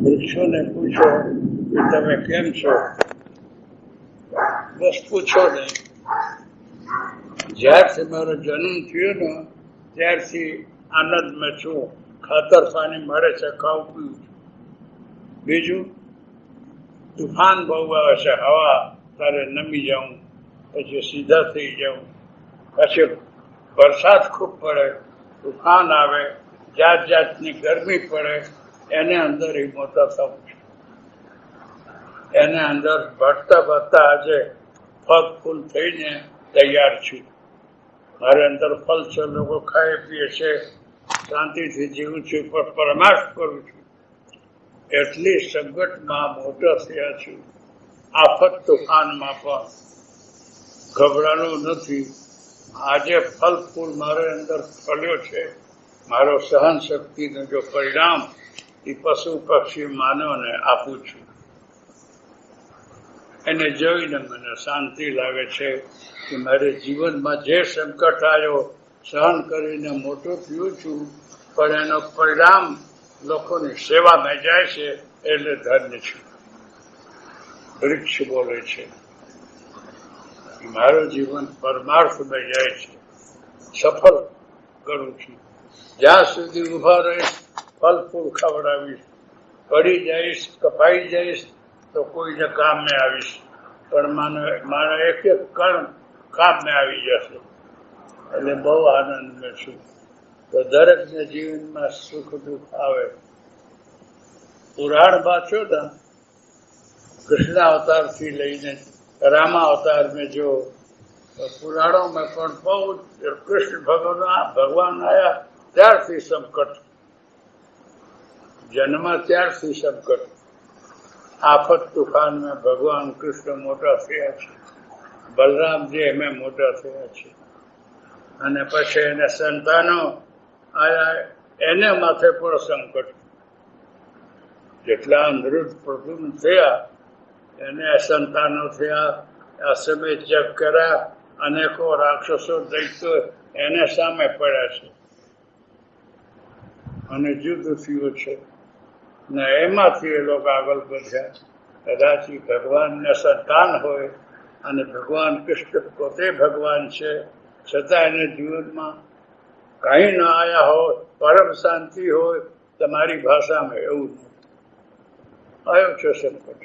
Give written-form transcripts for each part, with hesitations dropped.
વૃક્ષોને પૂછો કે તમે કેમ છો, બસ પૂછો નહીં. જ્યારથી મારો જન્મ થયો ને ત્યારથી આનંદમાં છું. ખાતર પાણી મળે છે, ખાવું પીવું છું. બીજું તુફાન બહુ આવે છે, હવા તારે નમી જાઉં, પછી સીધા થઈ જાઉં, પછી વરસાદ ખૂબ પડે, તુફાન આવે, જાત જાતની ગરમી પડે, એને અંદર એ મોટા થવું છે. એને અંદર ભરતા ભરતા આજે ફળ ફૂલ થઈને તૈયાર છું. મારે અંદર ફળ છે, લોકો ખાય પીએ છે, શાંતિથી જીવું છું, પણ પરમાર્થ કરું છું. એટલી સંકટમાં મોટો થયા છું. આફત તુફાનમાં પણ ગભરાનું નથી. આજે ફળ ફૂલ મારે અંદર ફળ્યો છે. મારો સહન શક્તિનું જો પરિણામ એ પશુ પક્ષી માનવને આપું છું. એને જોઈને મને શાંતિ લાગે છે કે મારે જીવનમાં જે સંકટ આવ્યો સહન કરીને મોટો થયો છું, પણ એનો પરિણામ લોકોની સેવામાં જાય છે, એટલે ધન્ય છું. વૃક્ષ બોલે છે મારું જીવન પરમાર્થમાં જાય છે, સફળ કરું છું. જ્યાં સુધી ઉભા રહીશ ફળ ફૂલ ખવડાવીશ, પડી જઈશ કપાઈ જઈશ તો કોઈને કામે આવીશ, પણ મારો એક એક કણ કામે આવી જશે. એટલે બહુ આનંદમાં છું. તો દરેકને જીવનમાં સુખ દુઃખ આવે. પુરાણ વાંચો ને કૃષ્ણ અવતારથી લઈને રામા અવતાર મેં જો પુરાણોમાં પણ બહુ કૃષ્ણ ભગવાન આવ્યા ત્યારથી સંકટ, જન્મ ત્યારથી સંકટ. આફત તુફાનમાં ભગવાન કૃષ્ણ મોટા થયા છે, બલરામજી એમે મોટા થયા છે, અને પછી એને સંતાનો આયા, એને માથે પણ સંકટ. જેટલા અનિરુદ્ધ પ્રભુ થયા એને સંતાનો થયા, અસમેત જપ કર્યા, અનેકો રાક્ષસો દૈત્યો એને સામે પડ્યા છે, અને યુદ્ધ થયું છે, ને એમાંથી એ લોકો આગળ વધ્યા. કદાચ ભગવાનને સંતાન હોય અને ભગવાન કૃષ્ણ પોતે ભગવાન છે, છતાં એને જીવનમાં કઈ ન આવ્યા હોય, પરમ શાંતિ હોય, તમારી ભાષામાં એવું આવ્યો છે સંકટ.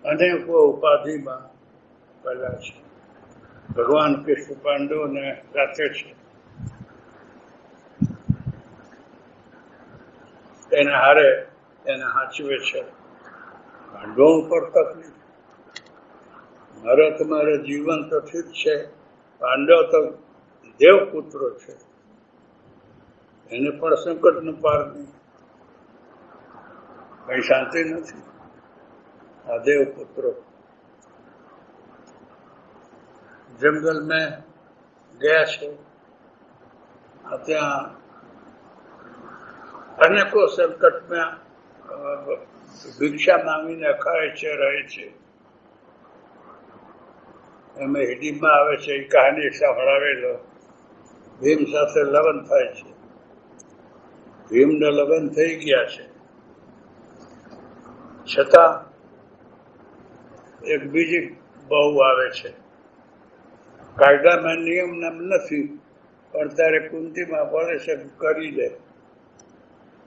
અનેકો ઉપાધિમાં પહેલા છે. ભગવાન કૃષ્ણ પાંડવોને સાથે છે, એને હારે એને હાચવે છે. પાંડવો ઉપર તકલીફ. મારે તમારે જીવન તો ઠીક છે, પાંડવ તો દેવપુત્રો છે, એને પણ સંકટનું પાર નહીં, કઈ શાંતિ નથી. આ દેવપુત્રો જંગલ મેં ગયા છે, ત્યાં અનેકો સંકટમાં ભિક્ષા માંગીને ખાય છે, રહે છે. એમાં હિડીમાં આવે છે એ કહાની સંભળાવેલો. ભીમ સાથે લગ્ન થાય છે, ભીમને લગ્ન થઈ ગયા છે, છતાં એક બીજી બહુ આવે છે. કાયદામાં નિયમ નામ નથી, પણ તારે કુંતીમાં બોલે છે કરી દે.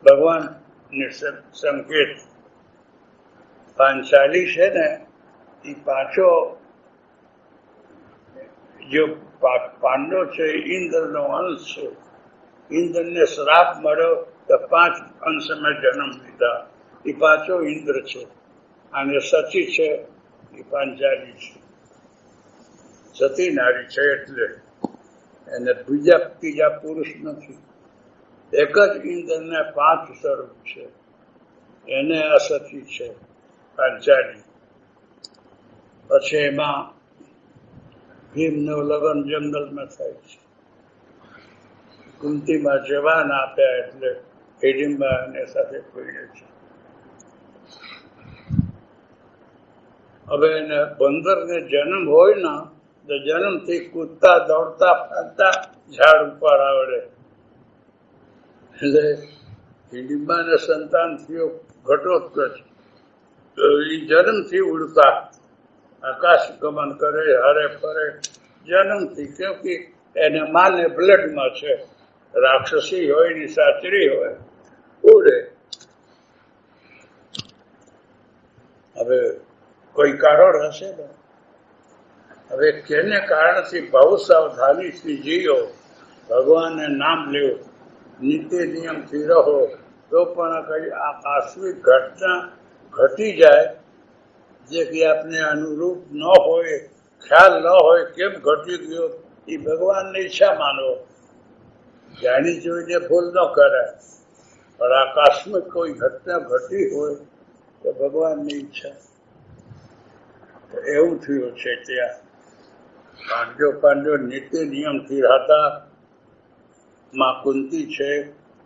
ભગવાન ને સંકેત. પાંચાલી છે ને એ પાછો જો પાંડવ છે ઇન્દ્રનો અંશ છે. ઇન્દ્રને શ્રાપ મળ્યો તો 5 અંશમાં જન્મ લીધા. એ પાછો ઇન્દ્ર છે, અને સતી છે એ પાંચાલી છે. સતી નારી છે એટલે એને બીજા ત્રીજા પુરુષ નથી. એક જ ઇન્દ્રને 5 સ્વરૂપ છે, એને અસતી છે પાંચાલી. પછી એમાં ભીમનું લગ્ન જંગલમાં થાય છે. કુંતીમાં જવાન આપ્યા એટલે હિડિંબા એને સાથે પડ્યો છે. હવે એને 15ને જન્મ હોય ને તો જન્મથી કૂદતા દોડતા ફરતા ઝાડ ઉપર આવડે. એટલે હિડિંબાને સંતાન થયો ઘટોત્કચ, તો એ જન્મથી ઉડતા આકાશ ગમન કરે, હરે ફરે જન્મથી, કેમ કે એને માને બ્લડમાં છે, રાક્ષસી હોય ની સાચરી હોય, ઉડે. હવે કોઈ કારણ હશે ને? હવે કેને કારણથી બહુ સાવધાનીથી જીવો, ભગવાનને નામ લેવું, નીતિ નિયમથી રહો, તો પણ કઈ આકસ્મિક ઘટના ઘટી જાય જે કે આપને અનુરૂપ ન હોય, ખ્યાલ ન હોય, કેમ ઘટી ગયો એ ભગવાનની ઈચ્છા માનો. જાણી જોઈને ભૂલ ન કરે, પણ આકસ્મિક કોઈ ઘટના ઘટી હોય તો ભગવાનની ઈચ્છા. એવું થયું છે ત્યાં પાંડવો નીતિ નિયમથી હતા. માં કુંતી છે,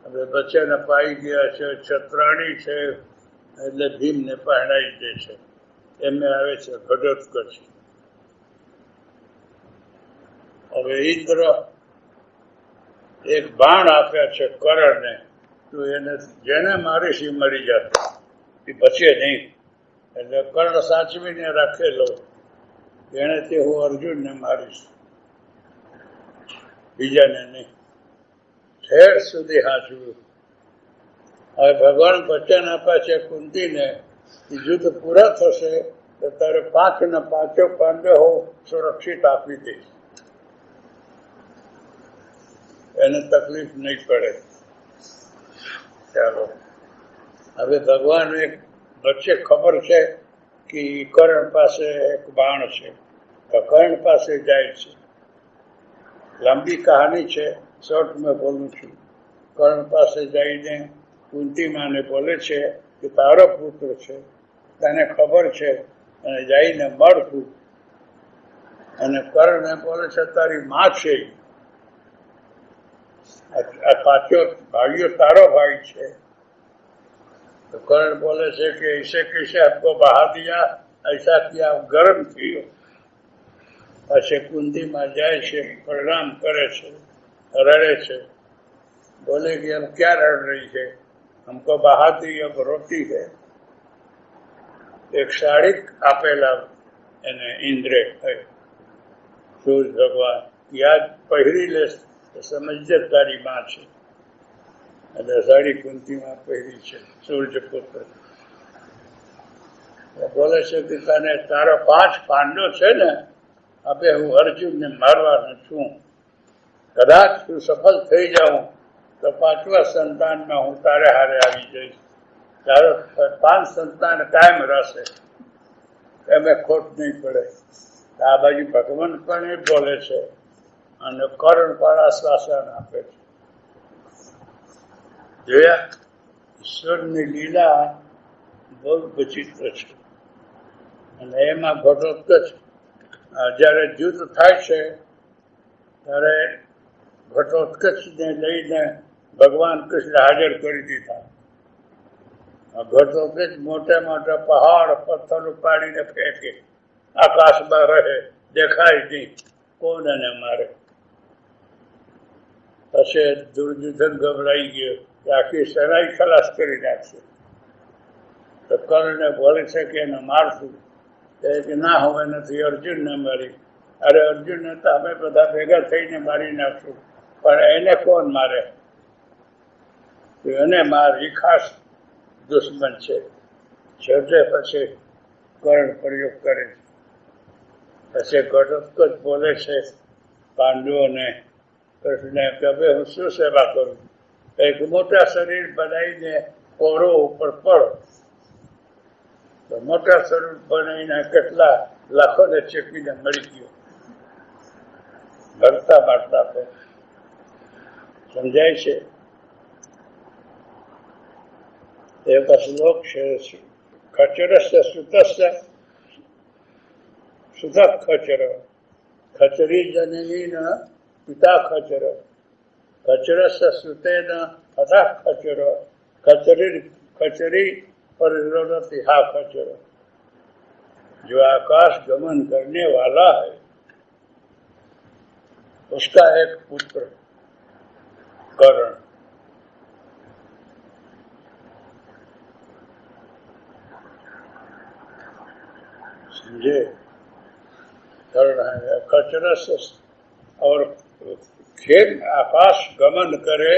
હવે બચ્ચાને પાઈ ગયા છે, છત્રાણી છે, એટલે ભીમને પહેરાઈ દે છે. એમને આવે છે ઘટોત્કચ. હવે ઇન્દ્ર એક બાણ આપ્યા છે કરણને, તો એને જેને મારીશ એ મરી જશે, એ બચે નહીં. એટલે કર્ણ સાચવીને રાખેલો, એને તે હું અર્જુનને મારીશ, બીજાને નહીં. ઠેર સુધી હાચવ્યું. હવે ભગવાન વચન આપે છે કુંતીને, યુદ્ધ પૂરા થશે તો તારે 5 ને 5 પાંડવો સુરક્ષિત આપી દઈશ, એને તકલીફ નહીં પડે. ચાલો, હવે ભગવાન એક વચ્ચે ખબર છે કે કર્ણ પાસે એક બાણ છે, તો કર્ણ પાસે જાય છે. લાંબી કહાની છે, શોર્ટ મેં બોલું છું. કર્ણ પાસે જઈને કુંતી માને બોલે છે કે તારો પુત્ર છે, તને ખબર છે, અને જઈને મળતું. અને કર્ણને બોલે છે તારી માં છે, આ પાછો ભાઈઓ તારો ભાઈ છે. તો કર્ણ બોલે છે કે ऐसे कैसे आपको बहा दिया, ऐसा किया, ગરમ થયો. પછી કુંતીમાં જાય છે, પ્રણામ કરે છે, રડે છે, બોલે કે हम क्या रड़ रही है, हमको बहा दी, अब रोती है. એક સાડી આપેલા એને ઇન્દ્રે, સૂર્ય ભગવાન, યાદ પહેરી લે તો સમજજે તારી માં છે. એટલે સાડી કુંતીમાં પહેરી છે સૂર્ય પુત્ર. બોલે છે કે તને તારો 5 પાંડવો છે ને, હવે હું અર્જુનને મારવાનો છું. કદાચ તું સફળ થઈ જાઉં તો 5મા સંતાનમાં હું તારે હારે આવી જઈશ. તારો 5 સંતાન કાયમ રહેશે, એમાં ખોટ નહીં પડે. આ બાજુ ભગવાન પણ એ બોલે છે અને કર્ણ પણ આશ્વાસન આપે છે. જોયા, ઈશ્વરની લીલા બહુ વિચિત્ર છે. અને એમાં ઘટોત્કચ જ્યારે યુદ્ધ થાય છે ત્યારે ઘટોત્કચને લઈને ભગવાન કૃષ્ણ હાજર કરી દીધા. ઘટોત્કચ મોટા મોટા પહાડ પથ્થર ઉપાડીને ફેંકે, આકાશમાં રહે, દેખાય નહીં, કોણ એને મારે. પછી દુર્યોધન ગભરાઈ ગયો કે આખી સેનાઈ ખલાસ કરી નાખશે. તો કર્ણને બોલે છે કે એને મારશું, કે ના હવે નથી, અર્જુનને મારી. અરે અર્જુનને તો અમે બધા ભેગા થઈને મારી નાખશું, પણ એને કોણ મારે? એને માર, એ ખાસ દુશ્મન છે. છેવટે પછી કર્ણ પ્રયોગ કરે છે. પછી ઘટોત્કચ બોલે છે પાંડવોને, કૃષ્ણને કે હવે હું શું સેવા કરું? એક મોટા શરીર બનાવીને કોરો ઉપર પડો. તો મોટા શરીર બનાવીને કેટલા લાખોને ચેપીને મળી ગયો. ભરતા મારતા તો સમજાય છે. એક શ્લોક છે, ખચરસ્ય સુતસ્ય સુત ખચર, ખચરી જનની પિતા ખચર, ખચરસ્ય સુતેન તથા ખચર, खचरी परिणति हा खचर. जो आकाश गमन करने वाला है उसका एक पुत्र कर्ण, ये कर रहे हैं खचरस और खेल आकाश गमन करे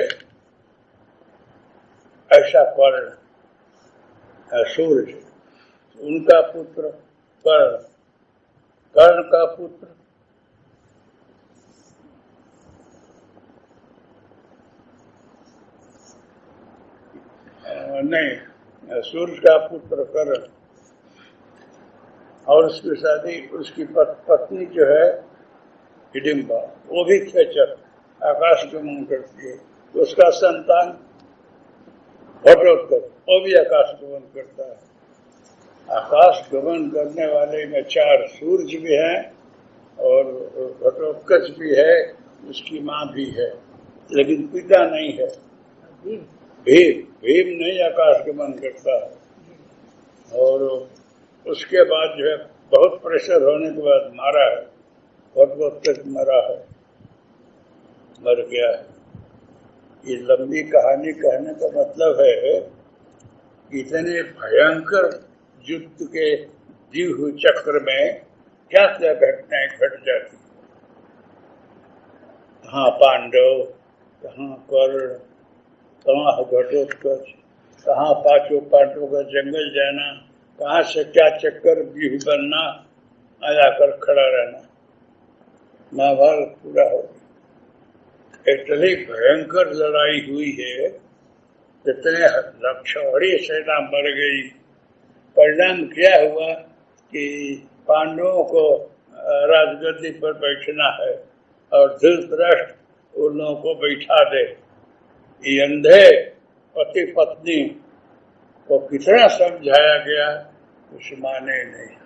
ऐसा कर्ण सूर्य, उनका पुत्र कर्ण, कर्ण का पुत्र नहीं, सूर्य का पुत्र कर्ण, और उसकी शादी, उसकी पत्नी जो है हिडिंबा, वो भी खेचर आकाश गमन करती है। उसका संतान घटोत्कच, वो भी आकाश गमन करता है। आकाश गमन करने वाले में 4 सूर्य भी हैं और घटोत्कच भी है, उसकी माँ भी है, लेकिन पिता नहीं है। भीम, भीम नहीं आकाश गमन करता है। और उसके बाद जो है बहुत प्रेशर होने के बाद मारा है, घटोत्कच मरा है, मर गया है। ये लंबी कहानी कहने का मतलब है कि इतने भयंकर युद्ध के जीव चक्र में क्या क्या घटनाएं घट जाती, कहाँ पांडव, कहाँ कर्ण, कहाँ घटोत्कच, कहाँ 5 पांडवों का जंगल जाना, कहाँ से क्या चक्कर व्यूह बनना, आकर खड़ा रहना। महाभारत पूरा हो गया। इतनी भयंकर लड़ाई हुई है, इतने लक्षौड़ी सेना मर गई। परिणाम क्या हुआ कि पांडवों को राजगद्दी पर बैठना है और धृतराष्ट्र उन लोगों को बैठा दे। ये अंधे पति पत्नी को कितना समझाया गया, कुछ माने नहीं।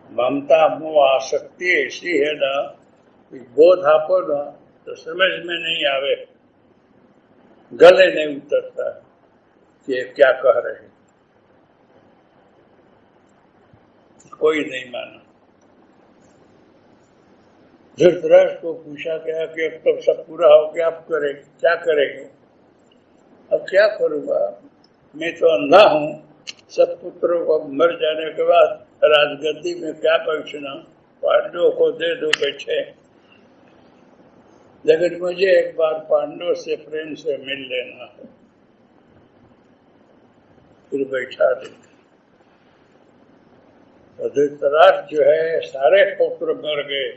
ममता मोह आसक्ति ऐसी है ना कि बोध आपो ना तो समझ में नहीं आवे, गले नहीं उतरता कि ये क्या कह रहे हैं, कोई नहीं माना। धृतराष्ट्र को पूछा गया कि अब तो सब पूरा हो गया, अब करेंगे क्या करेंगे? अब क्या करूंगा, मैं तो अंधा हूँ, सब पुत्रों को मर जाने के बाद राजगद्दी में क्या बैठना, पांडवों को दे दो बैठे, लेकिन मुझे एक बार पांडवों से प्रेम से मिल लेना है, फिर बैठा दे। तो धृतराष्ट्र जो है सारे पुत्र मर गए,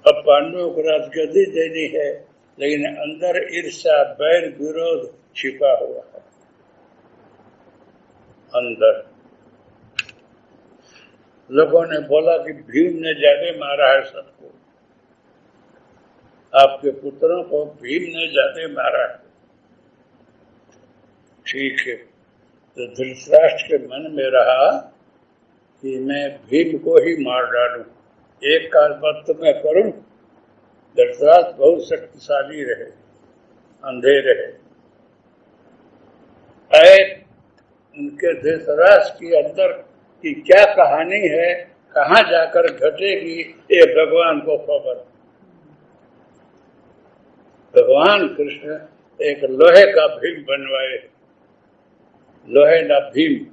अब पांडवों को राजगद्दी देनी है, लेकिन अंदर ईर्ष्या बैर विरोध छिपा हुआ है। अंदर लोगों ने बोला कि भीम ने ज्यादा मारा है सबको, आपके पुत्रों को भीम ने ज्यादा मारा है। ठीक है, तो धृतराष्ट्र के मन में रहा कि मैं भीम को ही मार डालूं, एक काल बात तो मैं करूं। धृतराष्ट्र बहुत शक्तिशाली रहे, अंधे रहे, उनके धृतराष्ट्र की अंदर की क्या कहानी है, कहाँ जाकर घटेगी, ये भगवान को खबर। भगवान कृष्ण एक लोहे का भीम बनवाए, लोहे का भीम,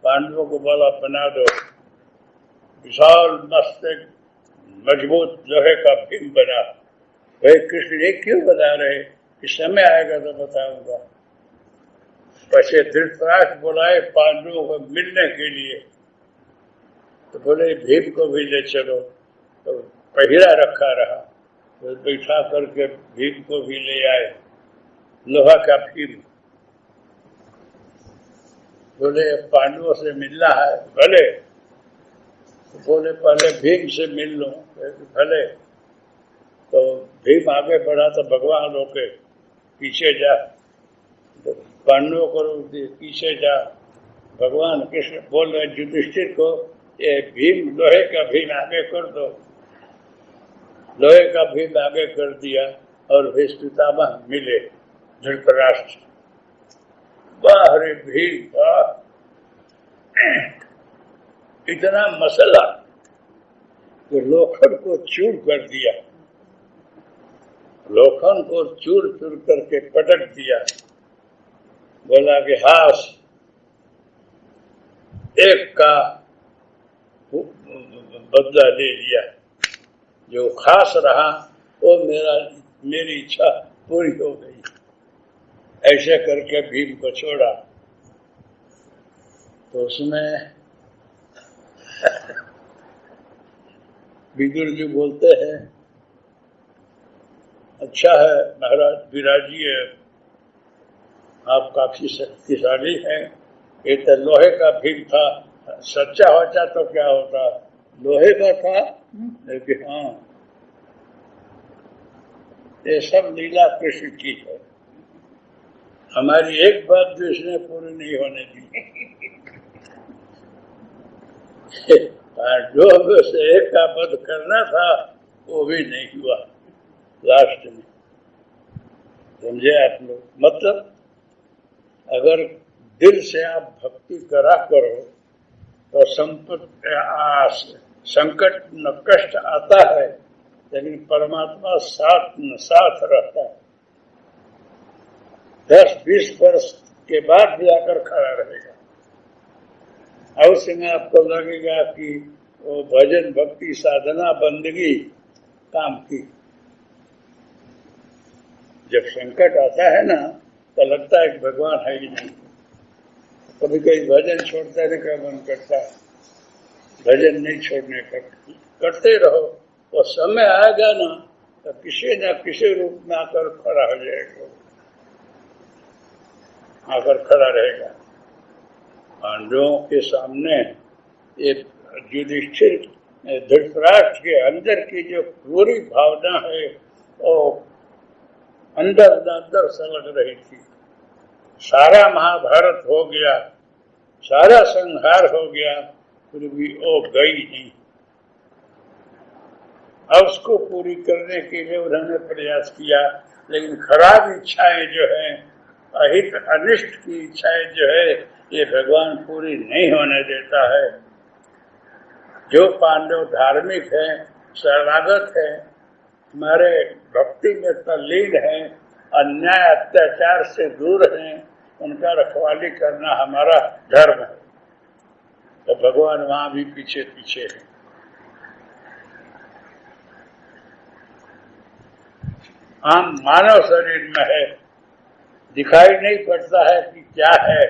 पांडवों को बोला बना दो, विशाल मस्त मजबूत लोहे का भीम बना। भाई कृष्ण ये क्यों बता रहे, कि समय आएगा तो बताऊंगा। पीछे धृतराष्ट्र बुलाए पांडवों को मिलने के लिए, तो बोले भीम को भी ले चलो, तो पहिरा रखा रहा, तो बैठा करके भीम को भी ले आए, लोहा का भीम। बोले पांडवों से मिलना है, भले। तो बोले पहले भीम से मिल लो, भले। तो भीम आगे बढ़ा तो भगवान रोके, पीछे जा, तो पांडवों को पीछे जा। भगवान कृष्ण बोल रहे युधिष्ठिर को, ये भीम लोहे का भीम आगे कर दो। लोहे का भीम आगे कर दिया और पितामह मिले धृतराष्ट्र। बाहरे भीम वाह, इतना मसला कि लोखंड को चूर कर दिया, लोखंड को चूर चूर करके पटक दिया। बोला कि हास एक का बदला ले लिया। जो खास रहा वो मेरी इच्छा पूरी हो गई। ऐसे करके भीम को छोड़ा। तो उसमें विदुर जी बोलते हैं, अच्छा है महाराज, विराजिए, आप काफी शक्तिशाली हैं। ये तो लोहे का भीम था, सच्चा होता तो क्या होता, लोहे का था। लेकिन हाँ, ये सब लीला कृष्ण की है। हमारी एक बात जो इसने पूरी नहीं होने दी। जो हमें से एक का वध करना था वो भी नहीं हुआ लास्ट में। समझे आप लोग? मतलब अगर दिल से आप भक्ति करा करो तो संकट न कष्ट आता है, लेकिन परमात्मा साथ रहता है। 10-20 वर्ष के बाद भी आकर खड़ा रहेगा। और उसमें आपको लगेगा कि वो भजन भक्ति साधना बंदगी काम की। जब संकट आता है ना तो लगता है कि भगवान है ही नहीं। कभी कभी भजन छोड़ता है का मन करता है, भजन नहीं छोड़ने का, करते रहो। वो समय आएगा ना तो किसी न किसी रूप में आकर खड़ा हो जाएगा, आकर खड़ा रहेगा। पांडवों के सामने एक युधिष्ठिर धृतराष्ट्र के अंदर की जो पूरी भावना है वो अंदर अंदर सलग रही थी। सारा महाभारत हो गया, सारा संहार हो गया, फिर भी वो गई नहीं। अब उसको पूरी करने के लिए उन्होंने प्रयास किया, लेकिन खराब इच्छाएं जो है, अहित अनिष्ट की इच्छाएं जो है, ये भगवान पूरी नहीं होने देता है। जो पांडव धार्मिक है, शरणागत है, हमारे भक्ति में तल्लीन है, अन्याय अत्याचार से दूर हैं, उनका रखवाली करना हमारा धर्म है। तो भगवान वहां भी पीछे पीछे है। हम मानव शरीर में है, दिखाई नहीं पड़ता है कि क्या है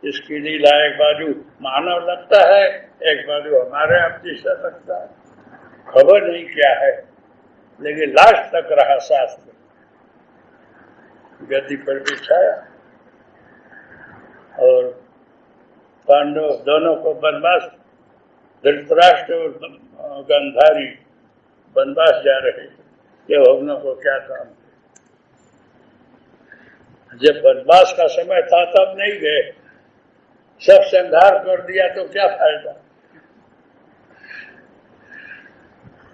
इसकी लीला। एक बाजू मानव लगता है, एक बाजू हमारे आप जैसा लगता है, खबर नहीं क्या है, लेकिन लास्ट तक रहा साथ में, गद्दी पर बिछाया। और पांडव दोनों को वनवास, धृतराष्ट्र और गांधारी वनवास जा रहे थे, ये भगवान को क्या काम। जब वनवास का समय था तब नहीं गए, सब संहार कर दिया तो क्या फायदा।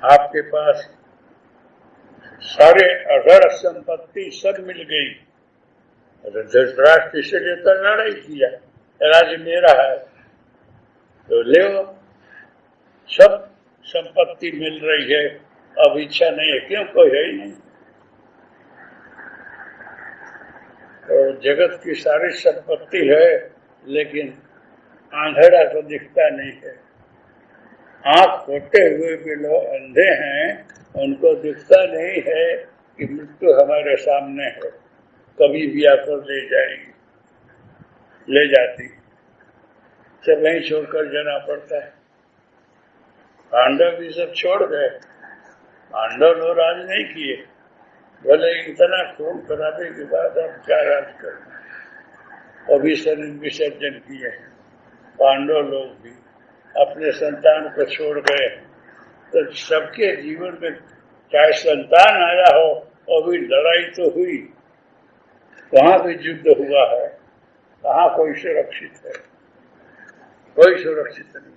आपके पास सारे अगर संपत्ति सब मिल गई, धृतराष्ट्र इसलिए तो लड़ाई किया, राज्य मेरा है तो ले, सब संपत्ति मिल रही है, अब इच्छा नहीं है, क्यों, कोई है ही नहीं। तो जगत की सारी संपत्ति है, लेकिन अंधेरा तो दिखता नहीं है। आंख होते हुए भी लोग अंधे हैं, उनको दिखता नहीं है कि मृत्यु हमारे सामने है, कभी भी आकर ले जाएगी, ले जाती, सब वहीं छोड़कर जाना पड़ता है। पांडव भी सब छोड़ गए, पांडव लोग राज नहीं किए, बोले इतना खून खराबे के बाद अब क्या राज करना, अभी शरीर विसर्जन किए हैं। पांडव लोग भी अपने संतान को छोड़ गए। तो सबके जीवन में चाहे संतान आया हो, और भी लड़ाई तो हुई, वहां भी युद्ध हुआ है, कहाँ कोई सुरक्षित है, कोई सुरक्षित नहीं।